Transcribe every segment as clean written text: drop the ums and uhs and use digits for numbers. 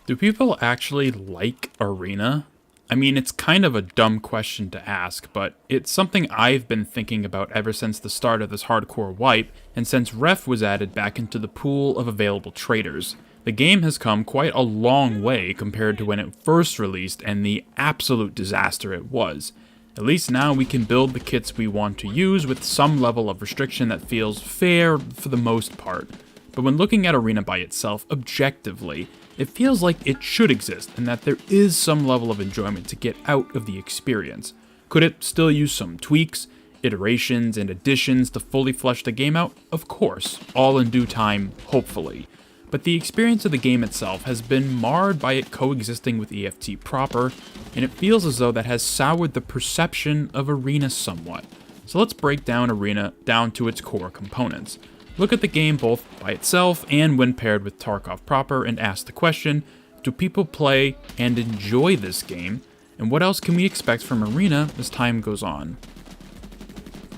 Do people actually like Arena? I mean, it's kind of a dumb question to ask, but it's something I've been thinking about ever since the start of this hardcore wipe, and since Ref was added back into the pool of available traders. The game has come quite a long way compared to when it first released and the absolute disaster it was. At least now we can build the kits we want to use with some level of restriction that feels fair for the most part. But when looking at Arena by itself objectively, it feels like it should exist and that there is some level of enjoyment to get out of the experience. Could it still use some tweaks, iterations, and additions to fully flesh the game out? Of course, all in due time, hopefully. But the experience of the game itself has been marred by it coexisting with EFT proper, and it feels as though that has soured the perception of Arena somewhat. So let's break down Arena down to its core components. Look at the game both by itself and when paired with Tarkov proper and ask the question, do people play and enjoy this game? And what else can we expect from Arena as time goes on?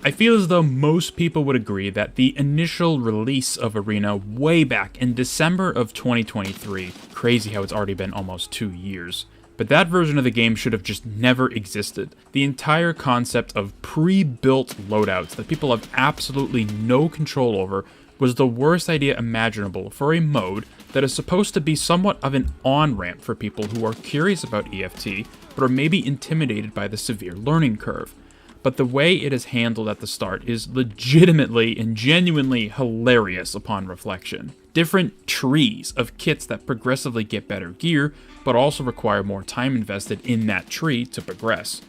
I feel as though most people would agree that the initial release of Arena way back in December of 2023, crazy how it's already been almost 2 years, but that version of the game should have just never existed. The entire concept of pre-built loadouts that people have absolutely no control over was the worst idea imaginable for a mode that is supposed to be somewhat of an on-ramp for people who are curious about EFT, but are maybe intimidated by the severe learning curve. But the way it is handled at the start is legitimately and genuinely hilarious upon reflection. Different trees of kits that progressively get better gear, but also require more time invested in that tree to progress.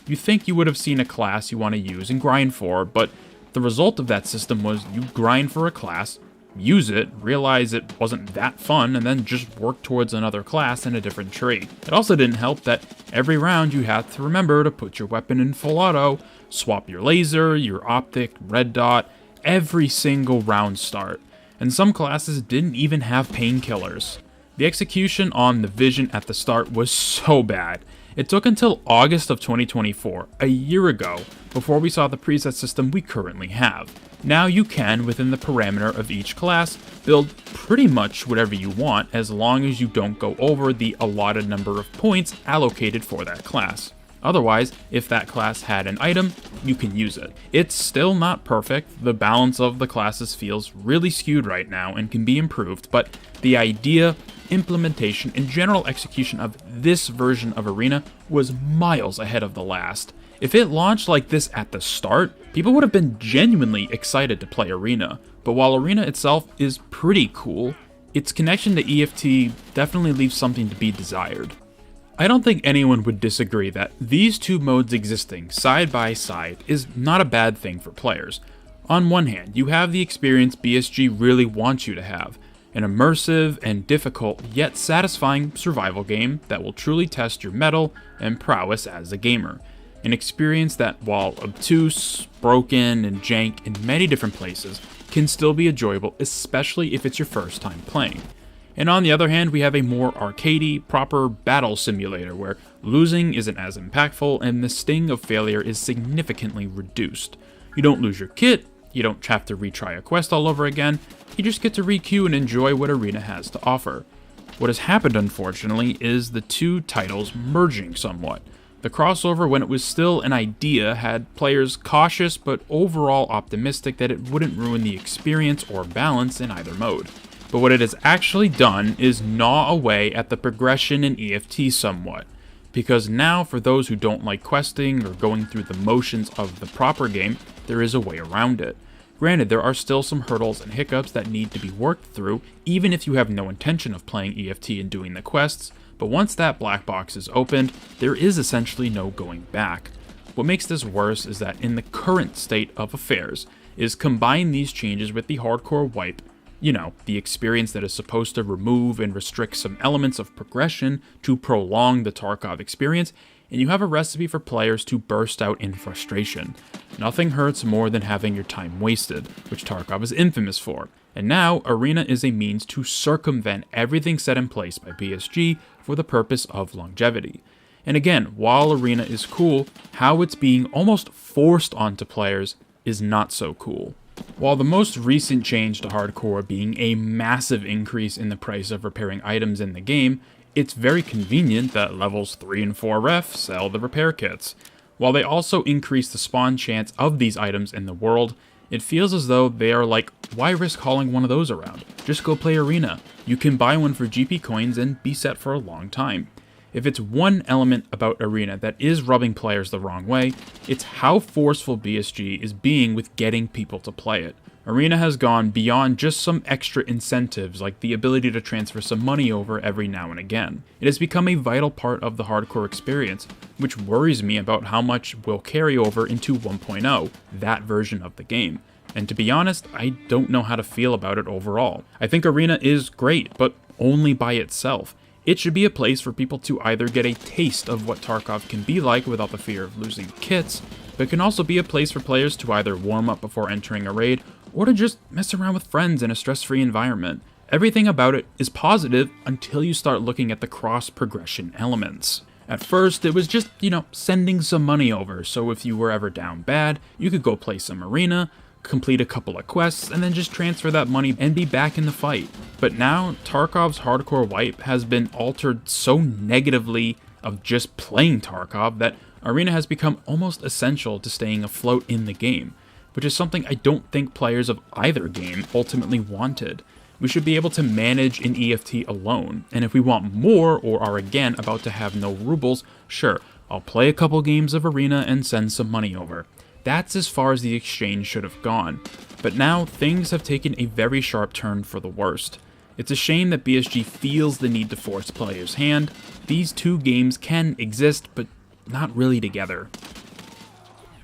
You think you would have seen a class you want to use and grind for, but the result of that system was you grind for a class, use it, realize it wasn't that fun, and then just work towards another class in a different tree. It also didn't help that every round you had to remember to put your weapon in full auto, swap your laser, your optic, red dot, every single round start. And some classes didn't even have painkillers. The execution on the vision at the start was so bad. It took until August of 2024, a year ago, before we saw the preset system we currently have. Now you can, within the parameter of each class, build pretty much whatever you want as long as you don't go over the allotted number of points allocated for that class. Otherwise, if that class had an item, you can use it. It's still not perfect, the balance of the classes feels really skewed right now and can be improved, but the idea, implementation, and general execution of this version of Arena was miles ahead of the last. If it launched like this at the start, people would have been genuinely excited to play Arena, but while Arena itself is pretty cool, its connection to EFT definitely leaves something to be desired. I don't think anyone would disagree that these two modes existing side by side is not a bad thing for players. On one hand, you have the experience BSG really wants you to have, an immersive and difficult yet satisfying survival game that will truly test your mettle and prowess as a gamer. An experience that, while obtuse, broken, and jank in many different places, can still be enjoyable, especially if it's your first time playing. And on the other hand, we have a more arcadey, proper battle simulator where losing isn't as impactful and the sting of failure is significantly reduced. You don't lose your kit, you don't have to retry a quest all over again, you just get to requeue and enjoy what Arena has to offer. What has happened, unfortunately, is the two titles merging somewhat. The crossover, when it was still an idea, had players cautious but overall optimistic that it wouldn't ruin the experience or balance in either mode. But what it has actually done is gnaw away at the progression in EFT somewhat, because now for those who don't like questing or going through the motions of the proper game, there is a way around it. Granted, there are still some hurdles and hiccups that need to be worked through, even if you have no intention of playing EFT and doing the quests, but once that black box is opened, there is essentially no going back. What makes this worse is that in the current state of affairs, is combine these changes with the hardcore wipe, the experience that is supposed to remove and restrict some elements of progression to prolong the Tarkov experience, and you have a recipe for players to burst out in frustration. Nothing hurts more than having your time wasted, which Tarkov is infamous for. And now, Arena is a means to circumvent everything set in place by BSG for the purpose of longevity. And again, while Arena is cool, how it's being almost forced onto players is not so cool. While the most recent change to hardcore being a massive increase in the price of repairing items in the game It's very convenient that levels 3 and 4 ref sell the repair kits. While they also increase the spawn chance of these items in the world, it feels as though they are like, why risk hauling one of those around? Just go play Arena. You can buy one for GP coins and be set for a long time. If it's one element about Arena that is rubbing players the wrong way, it's how forceful BSG is being with getting people to play it. Arena has gone beyond just some extra incentives like the ability to transfer some money over every now and again. It has become a vital part of the hardcore experience, which worries me about how much will carry over into 1.0, that version of the game. And to be honest, I don't know how to feel about it overall. I think Arena is great, but only by itself. It should be a place for people to either get a taste of what Tarkov can be like without the fear of losing kits, but it can also be a place for players to either warm up before entering a raid, or to just mess around with friends in a stress-free environment. Everything about it is positive until you start looking at the cross-progression elements. At first, it was just, sending some money over, so if you were ever down bad, you could go play some Arena, complete a couple of quests, and then just transfer that money and be back in the fight. But now, Tarkov's hardcore wipe has been altered so negatively of just playing Tarkov that Arena has become almost essential to staying afloat in the game, which is something I don't think players of either game ultimately wanted. We should be able to manage an EFT alone, and if we want more or are again about to have no rubles, sure, I'll play a couple games of Arena and send some money over. That's as far as the exchange should have gone. But now, things have taken a very sharp turn for the worst. It's a shame that BSG feels the need to force players' hand. These two games can exist, but not really together.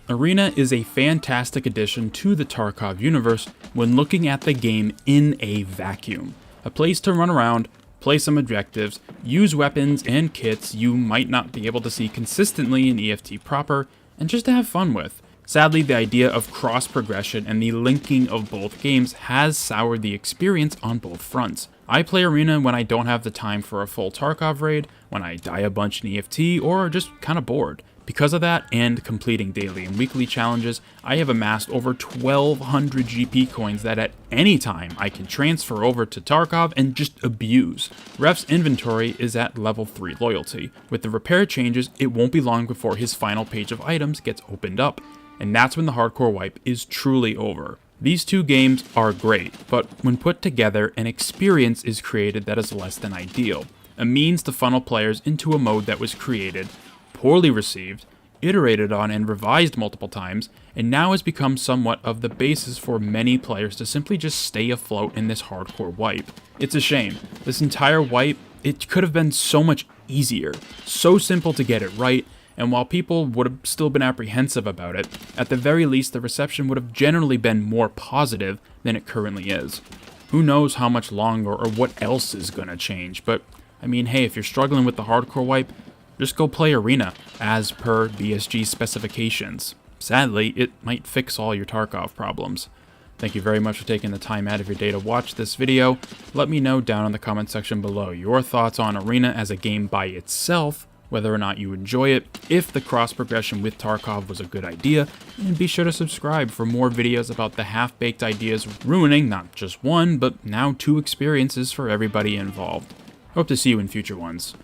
Arena is a fantastic addition to the Tarkov universe when looking at the game in a vacuum. A place to run around, play some objectives, use weapons and kits you might not be able to see consistently in EFT proper, and just to have fun with. Sadly, the idea of cross-progression and the linking of both games has soured the experience on both fronts. I play Arena when I don't have the time for a full Tarkov raid, when I die a bunch in EFT, or are just kinda bored. Because of that, and completing daily and weekly challenges, I have amassed over 1,200 GP coins that at any time I can transfer over to Tarkov and just abuse. Ref's inventory is at level 3 loyalty. With the repair changes, it won't be long before his final page of items gets opened up, and that's when the hardcore wipe is truly over. These two games are great, but when put together, an experience is created that is less than ideal. A means to funnel players into a mode that was created, poorly received, iterated on and revised multiple times, and now has become somewhat of the basis for many players to simply just stay afloat in this hardcore wipe. It's a shame. This entire wipe, it could have been so much easier, so simple to get it right, and while people would have still been apprehensive about it, at the very least the reception would have generally been more positive than it currently is. Who knows how much longer or what else is gonna change, but I mean, hey, if you're struggling with the hardcore wipe, just go play Arena, as per BSG specifications. Sadly, it might fix all your Tarkov problems. Thank you very much for taking the time out of your day to watch this video. Let me know down in the comment section below your thoughts on Arena as a game by itself, whether or not you enjoy it, if the cross-progression with Tarkov was a good idea, and be sure to subscribe for more videos about the half-baked ideas ruining not just one, but now two experiences for everybody involved. Hope to see you in future ones.